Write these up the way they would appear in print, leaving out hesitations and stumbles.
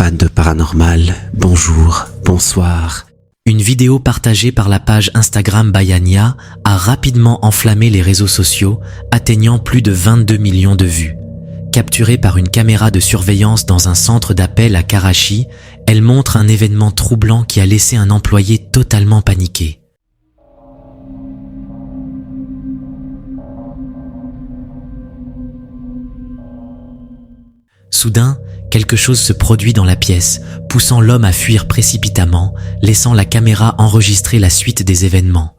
fans de paranormal, bonjour, bonsoir. Une vidéo partagée par la page Instagram Bayania a rapidement enflammé les réseaux sociaux, atteignant plus de 22 millions de vues. Capturée par une caméra de surveillance dans un centre d'appel à Karachi, elle montre un événement troublant qui a laissé un employé totalement paniqué. Soudain, quelque chose se produit dans la pièce, poussant l'homme à fuir précipitamment, laissant la caméra enregistrer la suite des événements.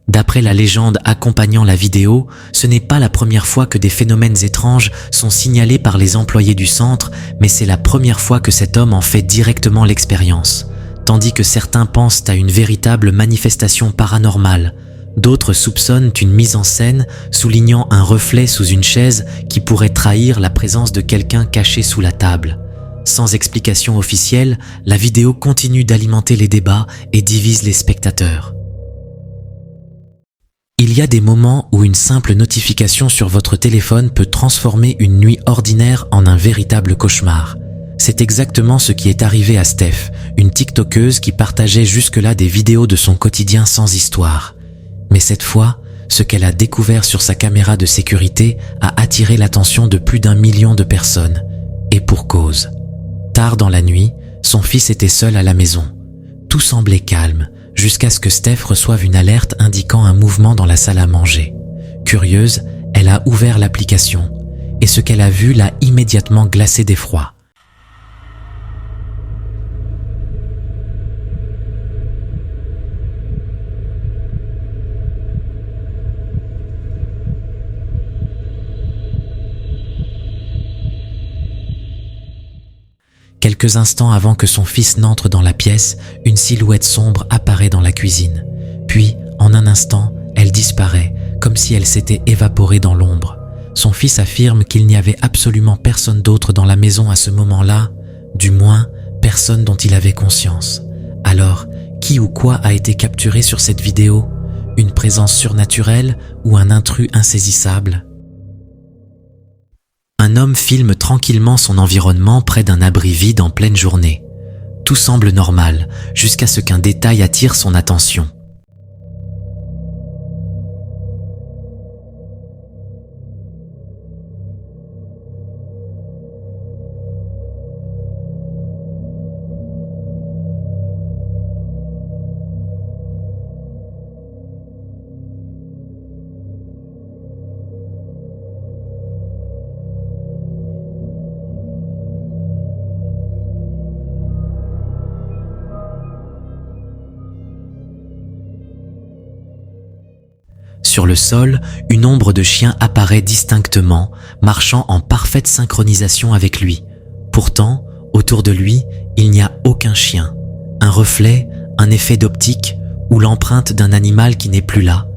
D'après la légende accompagnant la vidéo, ce n'est pas la première fois que des phénomènes étranges sont signalés par les employés du centre, mais c'est la première fois que cet homme en fait directement l'expérience. Tandis que certains pensent à une véritable manifestation paranormale, d'autres soupçonnent une mise en scène soulignant un reflet sous une chaise qui pourrait trahir la présence de quelqu'un caché sous la table. Sans explication officielle, la vidéo continue d'alimenter les débats et divise les spectateurs. Il y a des moments où une simple notification sur votre téléphone peut transformer une nuit ordinaire en un véritable cauchemar. C'est exactement ce qui est arrivé à Steph, une TikTokeuse qui partageait jusque-là des vidéos de son quotidien sans histoire. Mais cette fois, ce qu'elle a découvert sur sa caméra de sécurité a attiré l'attention de plus d'1 million de personnes. Et pour cause. Tard dans la nuit, son fils était seul à la maison. Tout semblait calme, jusqu'à ce que Steph reçoive une alerte indiquant un mouvement dans la salle à manger. Curieuse, elle a ouvert l'application, et ce qu'elle a vu l'a immédiatement glacée d'effroi. Quelques instants avant que son fils n'entre dans la pièce, une silhouette sombre apparaît dans la cuisine. Puis, en un instant, elle disparaît, comme si elle s'était évaporée dans l'ombre. Son fils affirme qu'il n'y avait absolument personne d'autre dans la maison à ce moment-là, du moins, personne dont il avait conscience. Alors, qui ou quoi a été capturé sur cette vidéo? Une présence surnaturelle ou un intrus insaisissable? Un homme filme tranquillement son environnement près d'un abri vide en pleine journée. Tout semble normal, jusqu'à ce qu'un détail attire son attention. Sur le sol, une ombre de chien apparaît distinctement, marchant en parfaite synchronisation avec lui. Pourtant, autour de lui, il n'y a aucun chien. Un reflet, un effet d'optique ou l'empreinte d'un animal qui n'est plus là.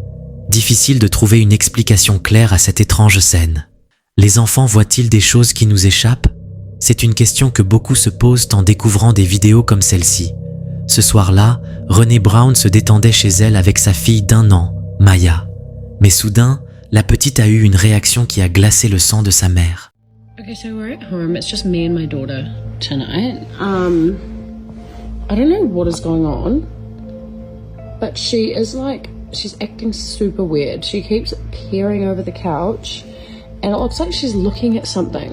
Difficile de trouver une explication claire à cette étrange scène. Les enfants voient-ils des choses qui nous échappent? C'est une question que beaucoup se posent en découvrant des vidéos comme celle-ci. Ce soir-là, Renée Brown se détendait chez elle avec sa fille d'1 an, Maya. Mais soudain, la petite a eu une réaction qui a glacé le sang de sa mère. Okay, so we're at home. It's just me and my daughter tonight. I don't know what is going on, but she's acting super weird. She keeps peering over the couch, and it looks like she's looking at something.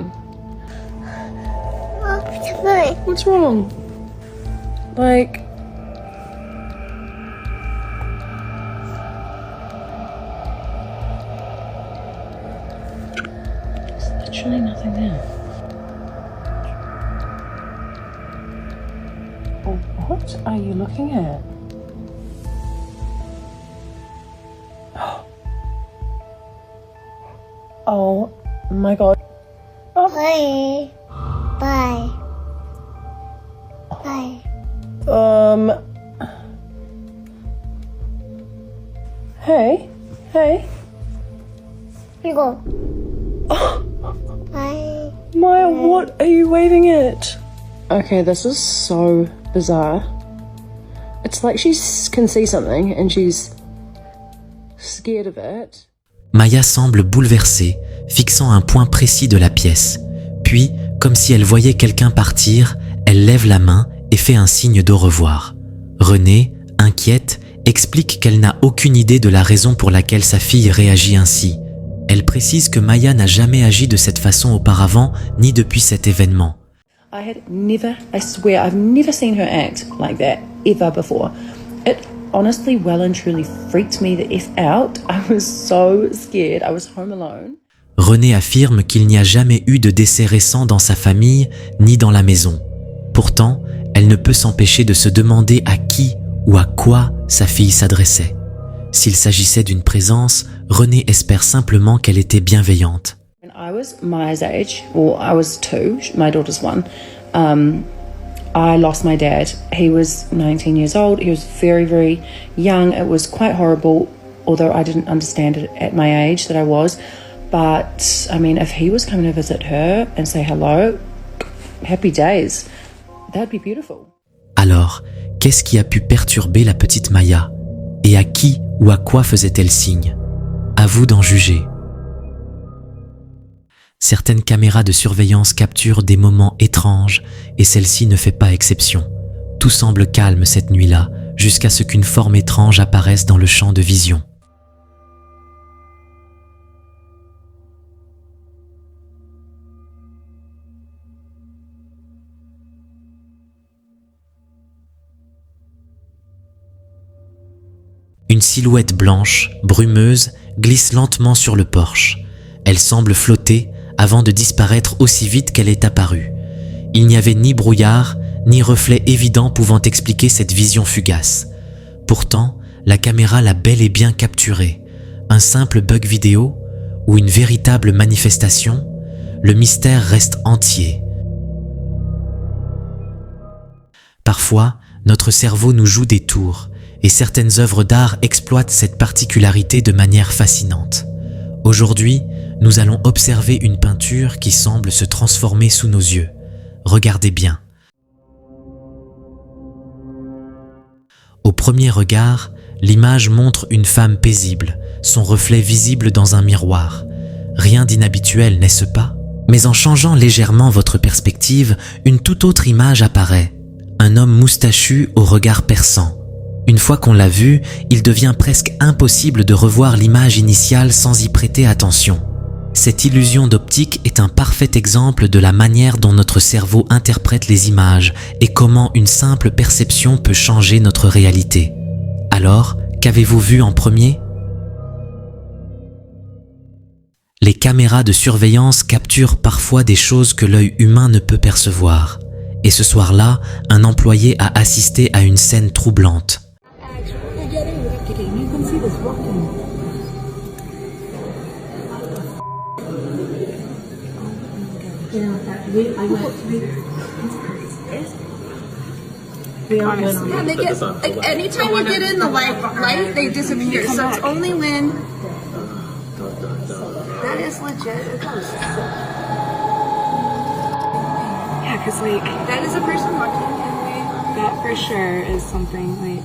What's wrong? Like... Literally nothing there. Oh, what are you looking at? Oh my god. Oh. Bye. Bye. Bye. Hey. Hey. Here you go. Oh. Bye. Maya, what are you waving at? Okay, this is so bizarre. It's like she can see something and she's scared of it. Maya semble bouleversée, fixant un point précis de la pièce. Puis, comme si elle voyait quelqu'un partir, elle lève la main et fait un signe d'au revoir. Renée, inquiète, explique qu'elle n'a aucune idée de la raison pour laquelle sa fille réagit ainsi. Elle précise que Maya n'a jamais agi de cette façon auparavant, ni depuis cet événement. I swear, I've never seen her act like that ever before. It honestly well and truly freaked me the F out. I was so scared. I was home alone. Renée affirme qu'il n'y a jamais eu de décès récent dans sa famille ni dans la maison. Pourtant, elle ne peut s'empêcher de se demander à qui ou à quoi sa fille s'adressait. S'il s'agissait d'une présence, Renée espère simplement qu'elle était bienveillante. When I was Maya's age, well, I was 2, my daughter's 1, I lost my dad. He was 19 years old. He was very, very young. It was quite horrible, although I didn't understand it at my age that I was. But, I mean, if he was coming to visit her and say hello, happy days. That'd be beautiful. Alors, qu'est-ce qui a pu perturber la petite Maya? Et à qui ou à quoi faisait-elle signe? À vous d'en juger. Certaines caméras de surveillance capturent des moments étranges et celle-ci ne fait pas exception. Tout semble calme cette nuit-là, jusqu'à ce qu'une forme étrange apparaisse dans le champ de vision. Une silhouette blanche, brumeuse, glisse lentement sur le porche. Elle semble flotter avant de disparaître aussi vite qu'elle est apparue. Il n'y avait ni brouillard, ni reflet évident pouvant expliquer cette vision fugace. Pourtant, la caméra l'a bel et bien capturée. Un simple bug vidéo ou une véritable manifestation? Le mystère reste entier. Parfois, notre cerveau nous joue des tours, et certaines œuvres d'art exploitent cette particularité de manière fascinante. Aujourd'hui, nous allons observer une peinture qui semble se transformer sous nos yeux. Regardez bien. Au premier regard, l'image montre une femme paisible, son reflet visible dans un miroir. Rien d'inhabituel, n'est-ce pas? Mais en changeant légèrement votre perspective, une toute autre image apparaît. Un homme moustachu au regard perçant. Une fois qu'on l'a vu, il devient presque impossible de revoir l'image initiale sans y prêter attention. Cette illusion d'optique est un parfait exemple de la manière dont notre cerveau interprète les images et comment une simple perception peut changer notre réalité. Alors, qu'avez-vous vu en premier? Les caméras de surveillance capturent parfois des choses que l'œil humain ne peut percevoir. Et ce soir-là, un employé a assisté à une scène troublante. Yeah, they get like anytime you get in the light, they disappear. So it's only when that is legit a ghost. Yeah, because like That is a person walking in. that for sure is something like.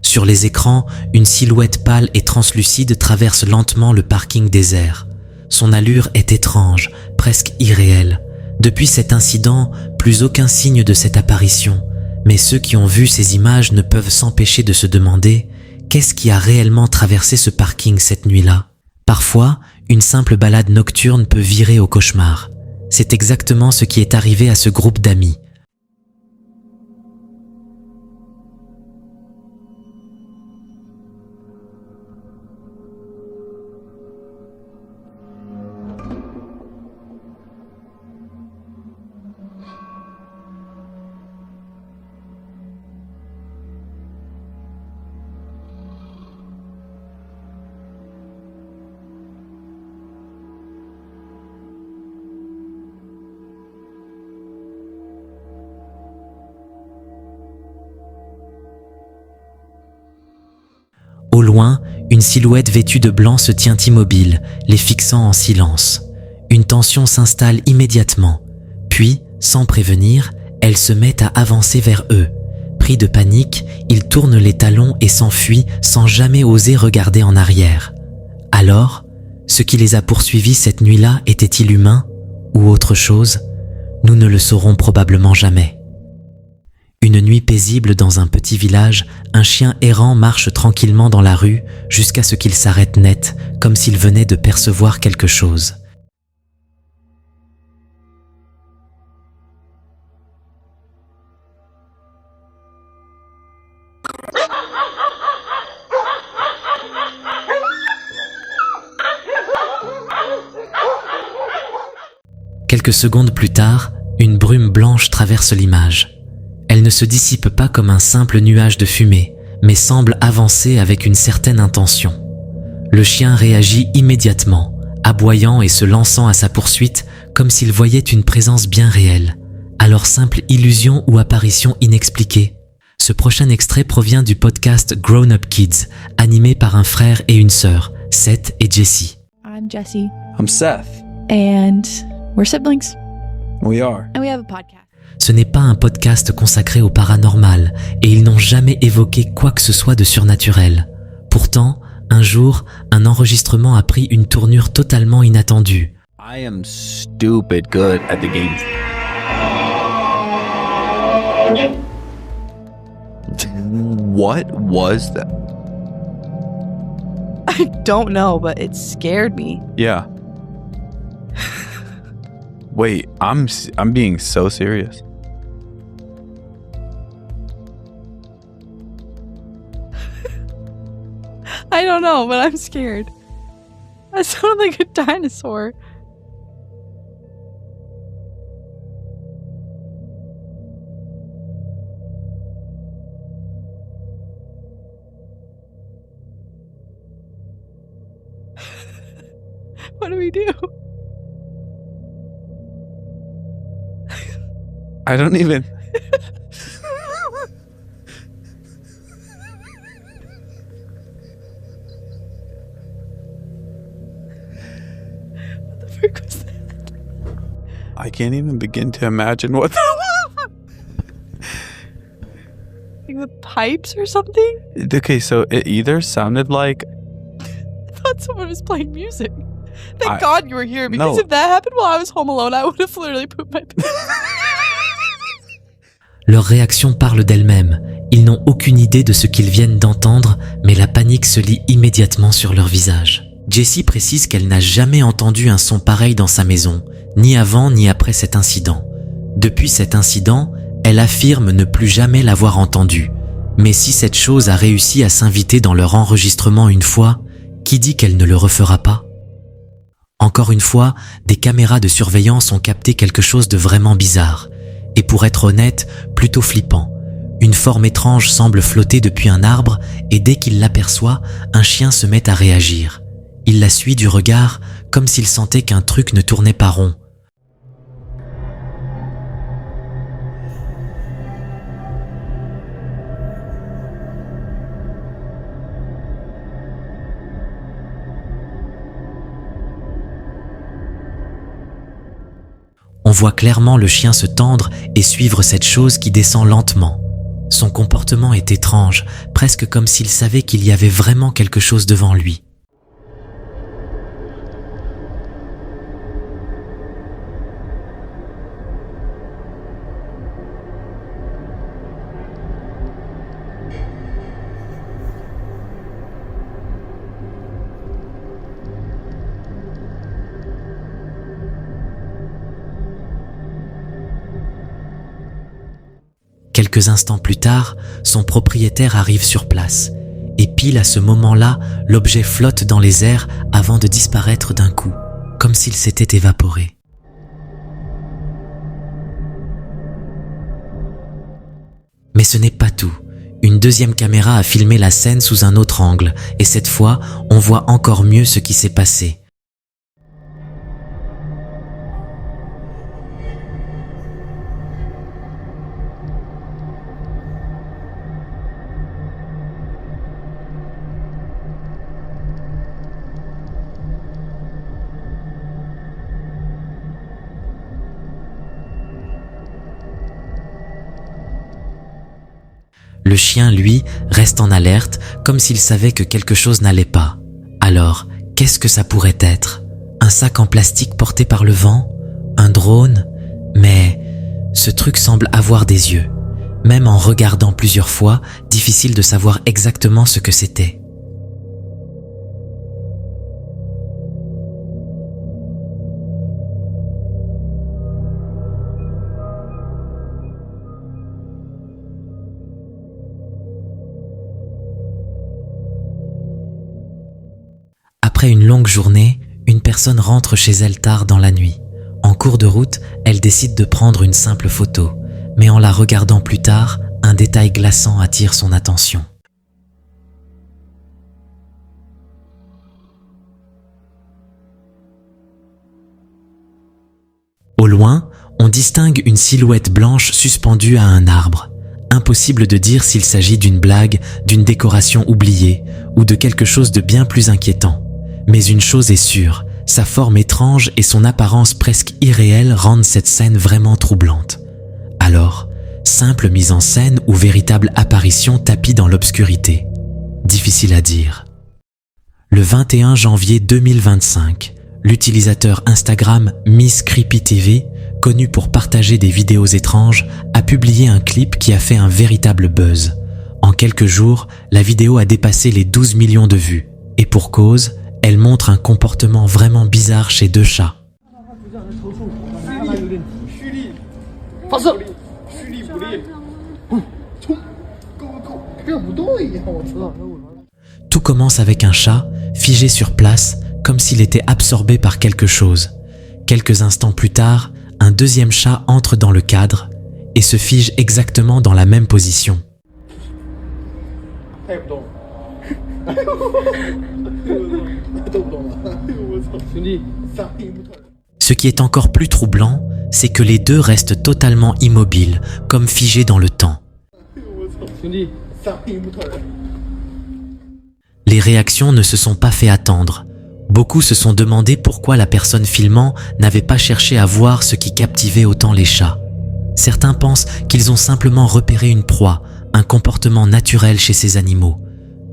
Sur les écrans, une silhouette pâle et translucide traverse lentement le parking désert. Son allure est étrange, presque irréelle. Depuis cet incident, plus aucun signe de cette apparition. Mais ceux qui ont vu ces images ne peuvent s'empêcher de se demander qu'est-ce qui a réellement traversé ce parking cette nuit-là. Parfois, une simple balade nocturne peut virer au cauchemar. C'est exactement ce qui est arrivé à ce groupe d'amis. Au loin, une silhouette vêtue de blanc se tient immobile, les fixant en silence. Une tension s'installe immédiatement. Puis, sans prévenir, elle se met à avancer vers eux. Pris de panique, il tourne les talons et s'enfuit sans jamais oser regarder en arrière. Alors, ce qui les a poursuivis cette nuit-là était-il humain ou autre chose? Nous ne le saurons probablement jamais. Une nuit paisible dans un petit village, un chien errant marche tranquillement dans la rue jusqu'à ce qu'il s'arrête net, comme s'il venait de percevoir quelque chose. Quelques secondes plus tard, une brume blanche traverse l'image. Elle ne se dissipe pas comme un simple nuage de fumée, mais semble avancer avec une certaine intention. Le chien réagit immédiatement, aboyant et se lançant à sa poursuite comme s'il voyait une présence bien réelle. Alors simple illusion ou apparition inexpliquée? Ce prochain extrait provient du podcast Grown Up Kids, animé par un frère et une sœur, Seth et Jessie. I'm Jessie. I'm Seth. And we're siblings. We are. And we have a podcast. Ce n'est pas un podcast consacré au paranormal et ils n'ont jamais évoqué quoi que ce soit de surnaturel. Pourtant, un jour, un enregistrement a pris une tournure totalement inattendue. I am stupid good at the game. What was that? I don't know, but it scared me. Yeah. Wait, I'm being so serious. I don't know, but I'm scared. I sound like a dinosaur. What do we do? I don't even... What the frick was that? I can't even begin to imagine what Like the pipes or something? Okay, so it either sounded like... I thought someone was playing music. Thank I- God you were here, because No. if that happened while I was home alone, I would have literally pooped my pants. Leur réaction parle d'elle-même. Ils n'ont aucune idée de ce qu'ils viennent d'entendre, mais la panique se lit immédiatement sur leur visage. Jessie précise qu'elle n'a jamais entendu un son pareil dans sa maison, ni avant ni après cet incident. Depuis cet incident, elle affirme ne plus jamais l'avoir entendu. Mais si cette chose a réussi à s'inviter dans leur enregistrement une fois, qui dit qu'elle ne le refera pas? Encore une fois, des caméras de surveillance ont capté quelque chose de vraiment bizarre. Et pour être honnête, plutôt flippant. Une forme étrange semble flotter depuis un arbre et dès qu'il l'aperçoit, un chien se met à réagir. Il la suit du regard comme s'il sentait qu'un truc ne tournait pas rond. On voit clairement le chien se tendre et suivre cette chose qui descend lentement. Son comportement est étrange, presque comme s'il savait qu'il y avait vraiment quelque chose devant lui. Quelques instants plus tard, son propriétaire arrive sur place. Et pile à ce moment-là, l'objet flotte dans les airs avant de disparaître d'un coup, comme s'il s'était évaporé. Mais ce n'est pas tout. Une deuxième caméra a filmé la scène sous un autre angle, et cette fois, on voit encore mieux ce qui s'est passé. Le chien, lui, reste en alerte, comme s'il savait que quelque chose n'allait pas. Alors, Qu'est-ce que ça pourrait être? Un sac en plastique porté par le vent? Un drone? Mais ce truc semble avoir des yeux. Même en regardant plusieurs fois, difficile de savoir exactement ce que c'était. Après une longue journée, une personne rentre chez elle tard dans la nuit. En cours de route, elle décide de prendre une simple photo, mais en la regardant plus tard, un détail glaçant attire son attention. Au loin, on distingue une silhouette blanche suspendue à un arbre. Impossible de dire s'il s'agit d'une blague, d'une décoration oubliée ou de quelque chose de bien plus inquiétant. Mais une chose est sûre, sa forme étrange et son apparence presque irréelle rendent cette scène vraiment troublante. Alors, simple mise en scène ou véritable apparition tapie dans l'obscurité? Difficile à dire. Le 21 janvier 2025, l'utilisateur Instagram Miss Creepy TV, connu pour partager des vidéos étranges, a publié un clip qui a fait un véritable buzz. En quelques jours, la vidéo a dépassé les 12 millions de vues. Et pour cause, elle montre un comportement vraiment bizarre chez deux chats. Tout commence avec un chat, figé sur place, comme s'il était absorbé par quelque chose. Quelques instants plus tard, un deuxième chat entre dans le cadre et se fige exactement dans la même position. Ce qui est encore plus troublant, c'est que les deux restent totalement immobiles, comme figés dans le temps. Les réactions ne se sont pas fait attendre. Beaucoup se sont demandé pourquoi la personne filmant n'avait pas cherché à voir ce qui captivait autant les chats. Certains pensent qu'ils ont simplement repéré une proie, un comportement naturel chez ces animaux.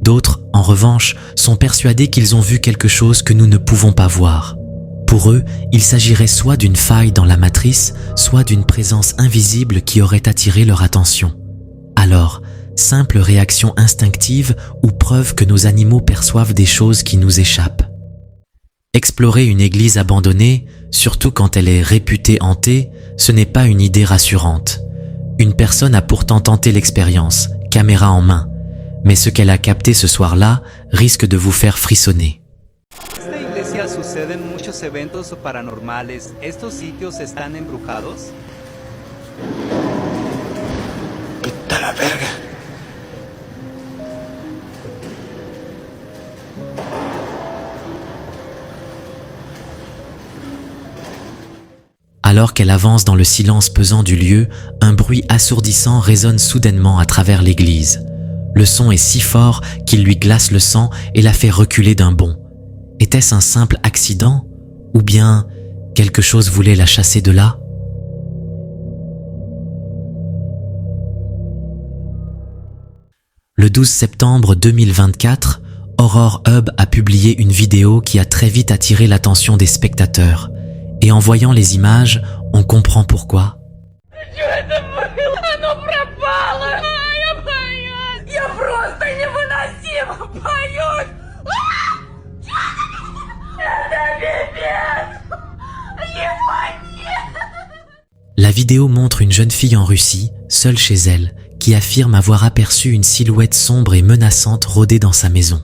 D'autres, en revanche, sont persuadés qu'ils ont vu quelque chose que nous ne pouvons pas voir. Pour eux, il s'agirait soit d'une faille dans la matrice, soit d'une présence invisible qui aurait attiré leur attention. Alors, simple réaction instinctive ou preuve que nos animaux perçoivent des choses qui nous échappent. Explorer une église abandonnée, surtout quand elle est réputée hantée, ce n'est pas une idée rassurante. Une personne a pourtant tenté l'expérience, caméra en main. Mais ce qu'elle a capté ce soir-là risque de vous faire frissonner. Esta iglesia suceden muchos eventos paranormales. ¿Estos sitios están embrujados? Puta la verga. Alors qu'elle avance dans le silence pesant du lieu, un bruit assourdissant résonne soudainement à travers l'église. Le son est si fort qu'il lui glace le sang et la fait reculer d'un bond. Était-ce un simple accident? Ou bien quelque chose voulait la chasser de là? Le 12 septembre 2024, Horror Hub a publié une vidéo qui a très vite attiré l'attention des spectateurs. Et en voyant les images, on comprend pourquoi. La vidéo montre une jeune fille en Russie, seule chez elle, qui affirme avoir aperçu une silhouette sombre et menaçante rôder dans sa maison.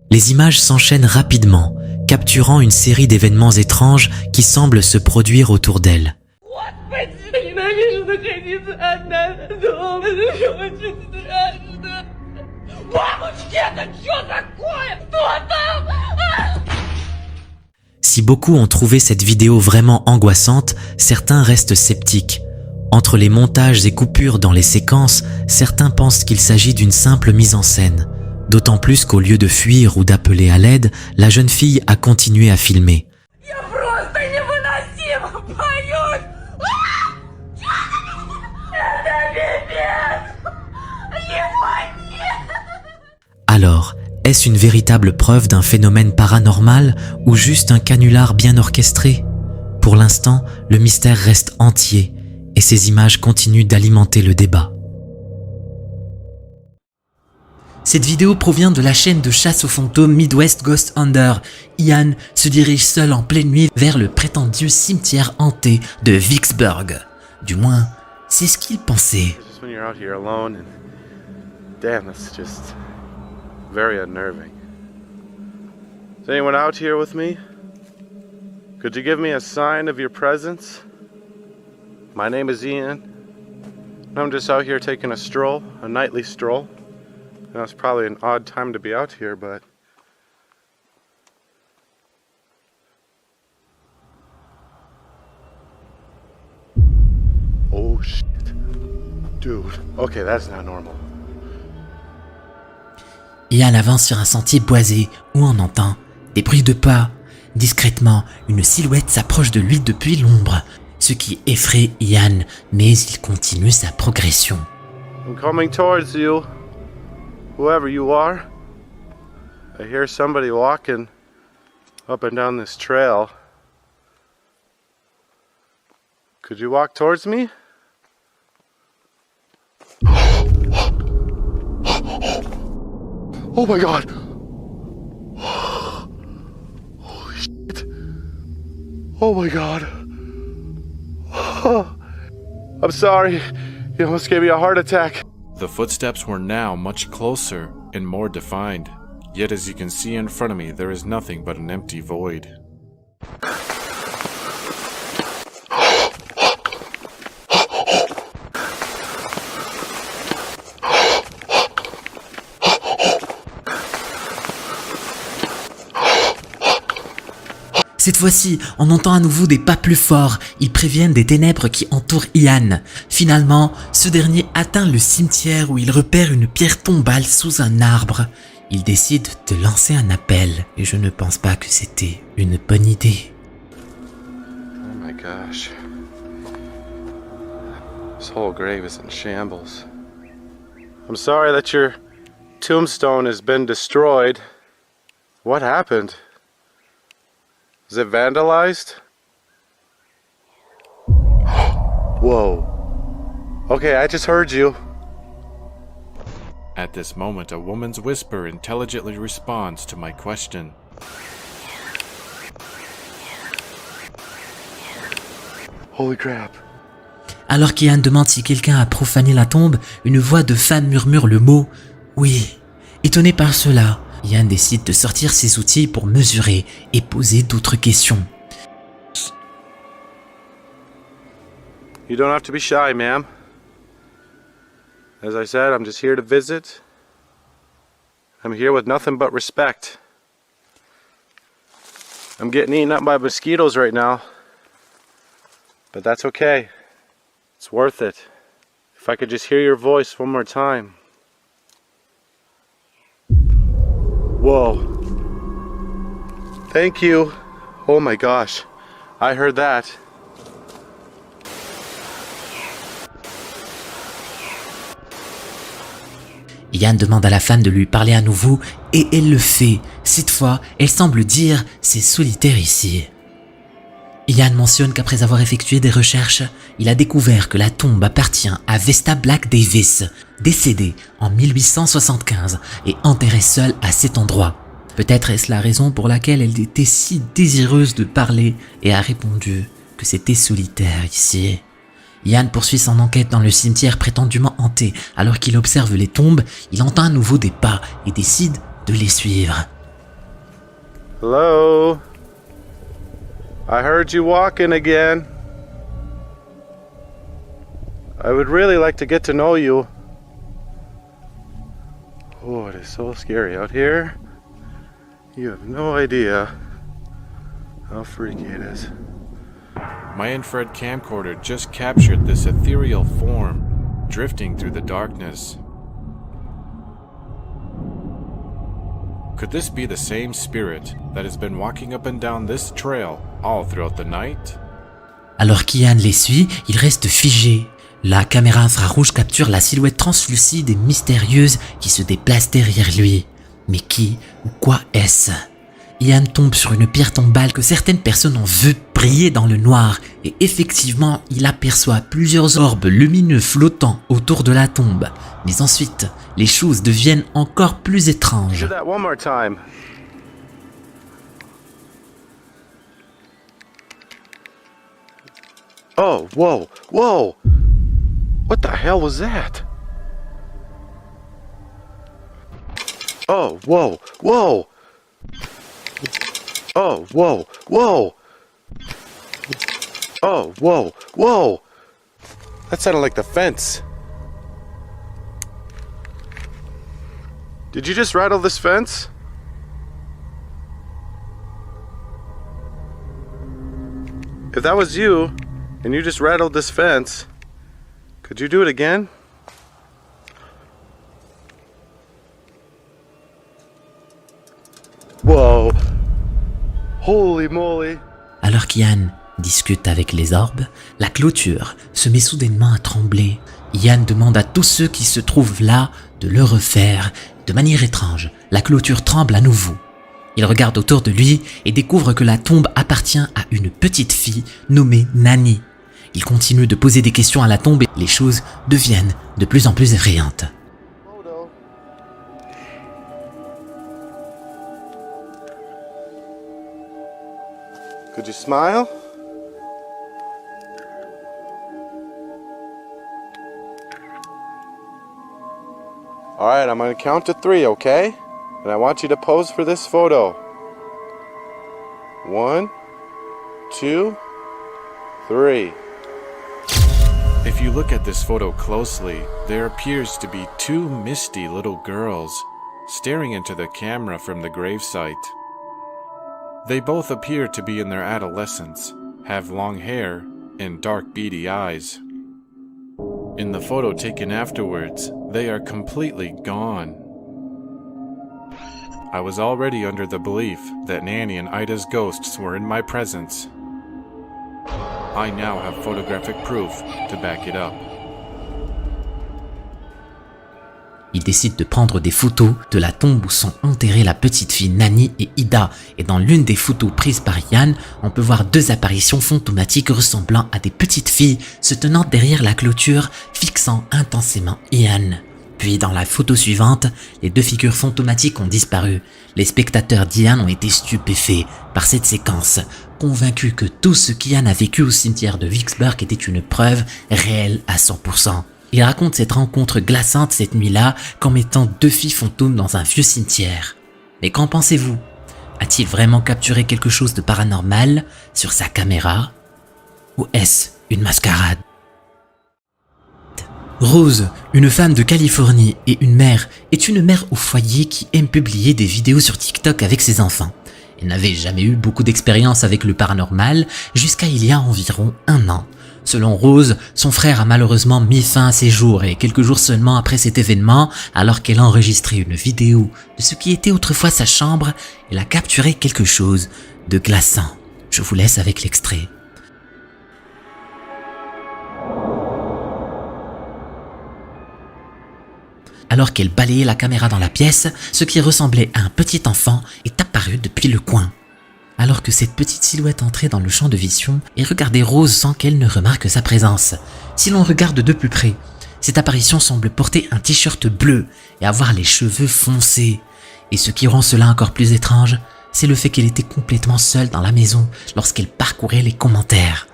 Les images s'enchaînent rapidement, capturant une série d'événements étranges qui semblent se produire autour d'elle. Si beaucoup ont trouvé cette vidéo vraiment angoissante, certains restent sceptiques. Entre les montages et coupures dans les séquences, certains pensent qu'il s'agit d'une simple mise en scène. D'autant plus qu'au lieu de fuir ou d'appeler à l'aide, la jeune fille a continué à filmer. Alors, est-ce une véritable preuve d'un phénomène paranormal ou juste un canular bien orchestré? Pour l'instant, le mystère reste entier et ces images continuent d'alimenter le débat. Cette vidéo provient de la chaîne de chasse aux fantômes Midwest Ghost Hunter. Ian se dirige seul en pleine nuit vers le prétendu cimetière hanté de Vicksburg. Du moins, c'est ce qu'il pensait. Very unnerving. Is anyone out here with me? Could you give me a sign of your presence? My name is Ian. I'm just out here taking a stroll, a nightly stroll. Now it's probably an odd time to be out here, but oh shit. Dude. Okay, that's not normal. Ian avance sur un sentier boisé où on entend des bruits de pas. Discrètement, une silhouette s'approche de lui depuis l'ombre, ce qui effraie Ian, mais il continue sa progression. I'm coming towards you, whoever you are. I hear somebody walking up and down this trail. Could you walk towards me? Oh my god! Holy shit! Oh my god! I'm sorry. You almost gave me a heart attack. The footsteps were now much closer and more defined. Yet as you can see in front of me, there is nothing but an empty void. Cette fois-ci, on entend à nouveau des pas plus forts. Ils préviennent des ténèbres qui entourent Ian. Finalement, ce dernier atteint le cimetière où il repère une pierre tombale sous un arbre. Il décide de lancer un appel et je ne pense pas que c'était une bonne idée. Oh my gosh. This whole grave is in shambles. I'm sorry that your tombstone has been destroyed. What happened? Is it vandalized? Whoa. Okay, I just heard you. At this moment, a woman's whisper intelligently responds to my question. Holy crap. Alors qu'Ian demande si quelqu'un a profané la tombe, une voix de femme murmure le mot « oui ». Étonné par cela, Ian décide de sortir ses outils pour mesurer et poser d'autres questions. You don't have to be shy, ma'am. As I said, I'm just here to visit. I'm here with nothing but respect. I'm getting eaten up by mosquitoes right now. But that's okay. It's worth it. If I could just hear your voice one more time. Whoa. Thank you. Oh my gosh. I heard that. Ian demande à la femme de lui parler à nouveau et elle le fait. Cette fois, elle semble dire « c'est solitaire ici ». Ian mentionne qu'après avoir effectué des recherches, il a découvert que la tombe appartient à Vesta Black Davis, décédée en 1875 et enterrée seule à cet endroit. Peut-être est-ce la raison pour laquelle elle était si désireuse de parler et a répondu que c'était solitaire ici. Ian poursuit son enquête dans le cimetière prétendument hanté. Alors qu'il observe les tombes, il entend à nouveau des pas et décide de les suivre. Hello? I heard you walking again. I would really like to get to know you. Oh, it is so scary out here. You have no idea how freaky it is. My infrared camcorder just captured this ethereal form, drifting through the darkness. Could this be the same spirit that has been walking up and down this trail all throughout the night? Alors qu'Ian les suit, il reste figé. La caméra infrarouge capture la silhouette translucide et mystérieuse qui se déplace derrière lui. Mais qui ou quoi est-ce? Ian tombe sur une pierre tombale que certaines personnes ont vu briller dans le noir et effectivement, il aperçoit plusieurs orbes lumineux flottant autour de la tombe. Mais ensuite, les choses deviennent encore plus étranges. Do that one more time. Oh, whoa, whoa! What the hell was that? Oh, whoa, whoa! Oh, whoa, whoa! Oh, whoa, whoa! That sounded like the fence. Did you just rattle this fence? If that was you, and you just rattled this fence, could you do it again? Whoa! Holy moly! Alors qu'Ian discute avec les orbes, la clôture se met soudainement à trembler. Ian demande à tous ceux qui se trouvent là de le refaire. De manière étrange, la clôture tremble à nouveau. Il regarde autour de lui et découvre que la tombe appartient à une petite fille nommée Nani. Il continue de poser des questions à la tombe et les choses deviennent de plus en plus effrayantes. Could you smile? Alright, I'm gonna count to 3, okay? And I want you to pose for this photo. 1, 2, 3. If you look at this photo closely, there appears to be 2 misty little girls staring into the camera from the gravesite. They both appear to be in their adolescence, have long hair, and dark beady eyes. In the photo taken afterwards, they are completely gone. I was already under the belief that Nanny and Ida's ghosts were in my presence. I now have photographic proof to back it up. Il décide de prendre des photos de la tombe où sont enterrées la petite fille Nani et Ida. Et dans l'une des photos prises par Ian, on peut voir 2 apparitions fantomatiques ressemblant à des petites filles se tenant derrière la clôture, fixant intensément Ian. Puis dans la photo suivante, les 2 figures fantomatiques ont disparu. Les spectateurs d'Ian ont été stupéfaits par cette séquence, convaincus que tout ce qu'Ian a vécu au cimetière de Vicksburg était une preuve réelle à 100%. Il raconte cette rencontre glaçante cette nuit-là comme étant 2 filles fantômes dans un vieux cimetière. Mais qu'en pensez-vous? A-t-il vraiment capturé quelque chose de paranormal sur sa caméra? Ou est-ce une mascarade? Rose, une femme de Californie et une mère, est une mère au foyer qui aime publier des vidéos sur TikTok avec ses enfants. Elle n'avait jamais eu beaucoup d'expérience avec le paranormal jusqu'à il y a environ 1 an. Selon Rose, son frère a malheureusement mis fin à ses jours et quelques jours seulement après cet événement, alors qu'elle a enregistré une vidéo de ce qui était autrefois sa chambre, elle a capturé quelque chose de glaçant. Je vous laisse avec l'extrait. Alors qu'elle balayait la caméra dans la pièce, ce qui ressemblait à un petit enfant est apparu depuis le coin. Alors que cette petite silhouette entrait dans le champ de vision et regardait Rose sans qu'elle ne remarque sa présence. Si l'on regarde de plus près, cette apparition semble porter un t-shirt bleu et avoir les cheveux foncés. Et ce qui rend cela encore plus étrange, c'est le fait qu'elle était complètement seule dans la maison lorsqu'elle parcourait les commentaires.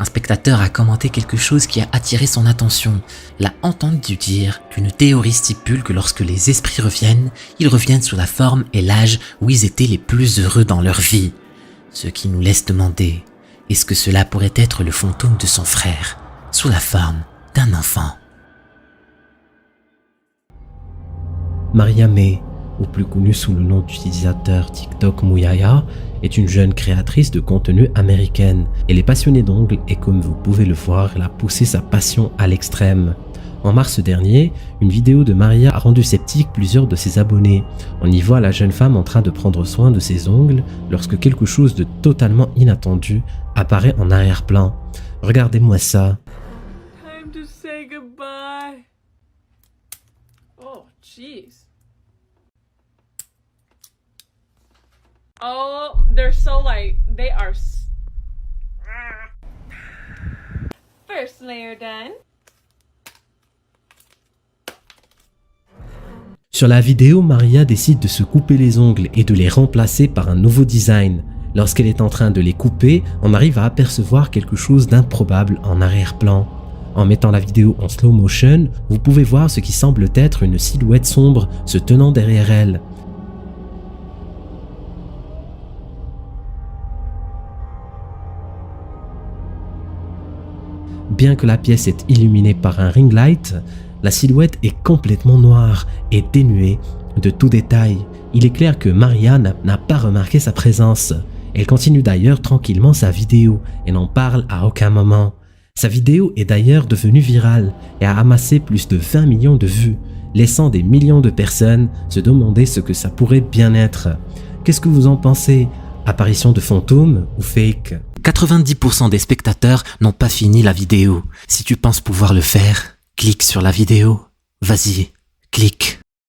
Un spectateur a commenté quelque chose qui a attiré son attention. Il a entendu dire qu'une théorie stipule que lorsque les esprits reviennent, ils reviennent sous la forme et l'âge où ils étaient les plus heureux dans leur vie. Ce qui nous laisse demander, est-ce que cela pourrait être le fantôme de son frère, sous la forme d'un enfant? Maria May, ou plus connue sous le nom d'utilisateur TikTok Mouyaya, est une jeune créatrice de contenu américaine. Elle est passionnée d'ongles et comme vous pouvez le voir, elle a poussé sa passion à l'extrême. En mars dernier, une vidéo de Maria a rendu sceptique plusieurs de ses abonnés. On y voit la jeune femme en train de prendre soin de ses ongles lorsque quelque chose de totalement inattendu apparaît en arrière-plan. Regardez-moi ça. Time to say goodbye. Oh, jeez. Oh, they're so like, they are... First layer done. Sur la vidéo, Maria décide de se couper les ongles et de les remplacer par un nouveau design. Lorsqu'elle est en train de les couper, on arrive à apercevoir quelque chose d'improbable en arrière-plan. En mettant la vidéo en slow motion, vous pouvez voir ce qui semble être une silhouette sombre se tenant derrière elle. Bien que la pièce est illuminée par un ring light, la silhouette est complètement noire et dénuée de tout détail. Il est clair que Maria n'a pas remarqué sa présence. Elle continue d'ailleurs tranquillement sa vidéo et n'en parle à aucun moment. Sa vidéo est d'ailleurs devenue virale et a amassé plus de 20 millions de vues, laissant des millions de personnes se demander ce que ça pourrait bien être. Qu'est-ce que vous en pensez? Apparition de fantômes ou fake? 90% des spectateurs n'ont pas fini la vidéo. Si tu penses pouvoir le faire, clique sur la vidéo. Vas-y, clique.